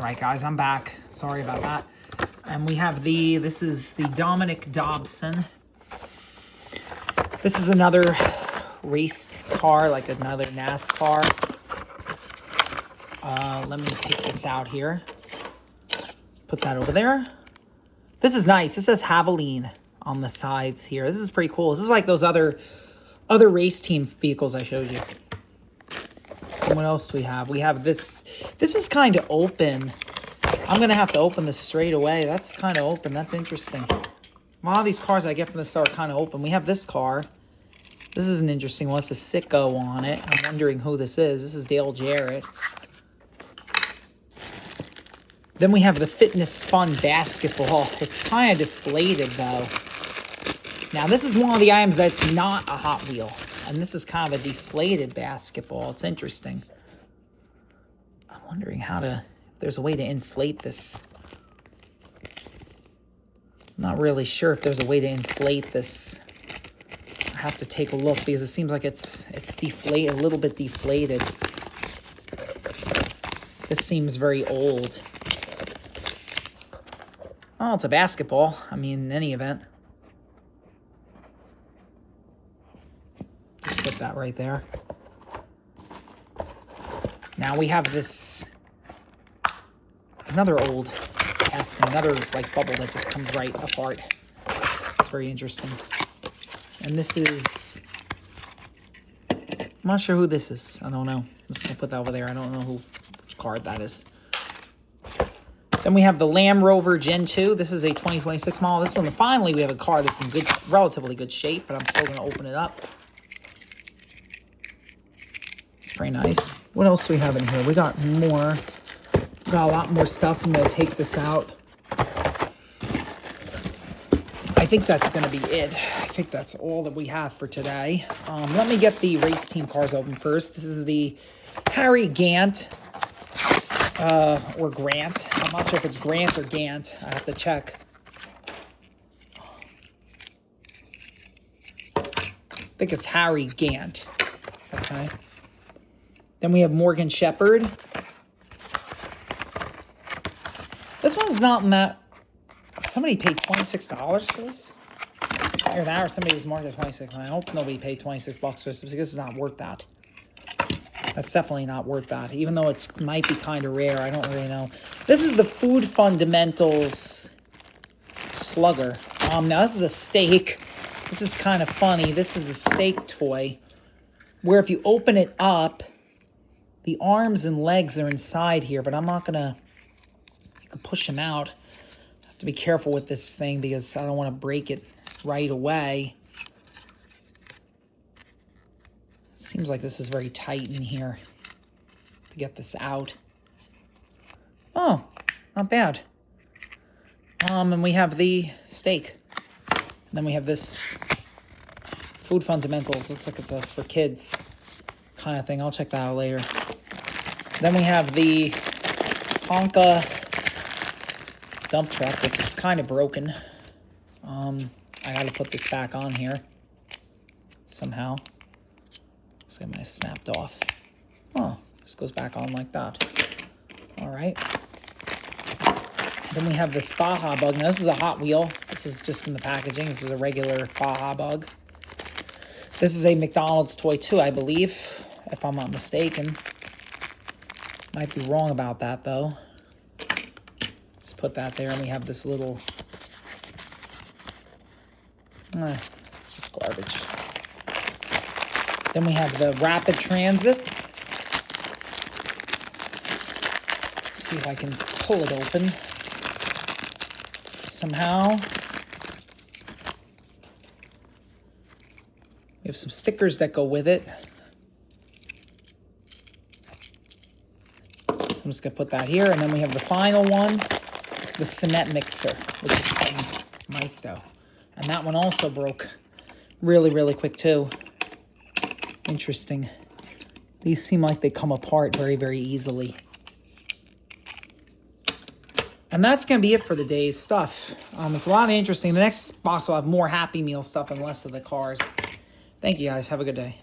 All right, guys, I'm back. Sorry about that. And we have this is the Dominic Dobson. This is another race car, like another NASCAR. Let me take this out here. Put that over there. This is nice. This says Haviline on the sides here. This is pretty cool. This is like those other race team vehicles I showed you. And what else do we have? We have this. This is kind of open. I'm going to have to open this straight away. That's kind of open. That's interesting. A lot of these cars I get from the store are kind of open. We have this car. This is an interesting one. It's a Sicko on it. I'm wondering who this is. This is Dale Jarrett. Then we have the Fitness Fun basketball. It's kind of deflated, though. Now, this is one of the items that's not a Hot Wheel. And this is kind of a deflated basketball. It's interesting. I'm wondering if there's a way to inflate this. I'm not really sure if there's a way to inflate this. I have to take a look because it seems like it's deflated, a little bit deflated. This seems very old. Oh, it's a basketball. I mean, in any event. Just put that right there. Now we have this, another old casting, another like bubble that just comes right apart. It's very interesting. And this is, I'm not sure who this is. I don't know. I'm just going to put that over there. I don't know which card that is. Then we have the Land Rover Gen 2. This is a 2026 model. This one, finally, we have a car that's in relatively good shape, but I'm still going to open it up. It's very nice. What else do we have in here? We got more. We got a lot more stuff. I'm going to take this out. I think that's going to be it. I think that's all that we have for today. Let me get the race team cars open first. This is the Harry Gant. Or Grant. I'm not sure if it's Grant or Gant. I have to check. I think it's Harry Gant. Okay. Then we have Morgan Shepherd. This one's not in that. Somebody paid $26 for this? Either that or somebody was marked at $26. I hope nobody paid $26 for this because this is not worth that. That's definitely not worth that. Even though it might be kind of rare. I don't really know. This is the Food Fundamentals Slugger. Now this is a steak. This is kind of funny. This is a steak toy where if you open it up, the arms and legs are inside here, but I'm not going to, you can push them out. I have to be careful with this thing because I don't want to break it right away. Seems like this is very tight in here to get this out. Oh, not bad. And we have the steak. And then we have this Food Fundamentals. Looks like it's a for kids kind of thing. I'll check that out later. Then we have the Tonka dump truck, which is kind of broken. I got to put this back on here somehow. Looks like I might have snapped off. Oh, this goes back on like that. All right. Then we have this Baja Bug. Now, this is a Hot Wheel. This is just in the packaging. This is a regular Baja Bug. This is a McDonald's toy, too, I believe, if I'm not mistaken. Might be wrong about that, though. Let's put that there, and we have this little... it's just garbage. Then we have the Rapid Transit. See if I can pull it open somehow. We have some stickers that go with it. I'm just going to put that here. And then we have the final one, the cement mixer, which is from Maisto. And that one also broke really, really quick, too. Interesting. These seem like they come apart very, very easily. And that's going to be it for the day's stuff. It's a lot of interesting. The next box will have more Happy Meal stuff and less of the cars. Thank you, guys. Have a good day.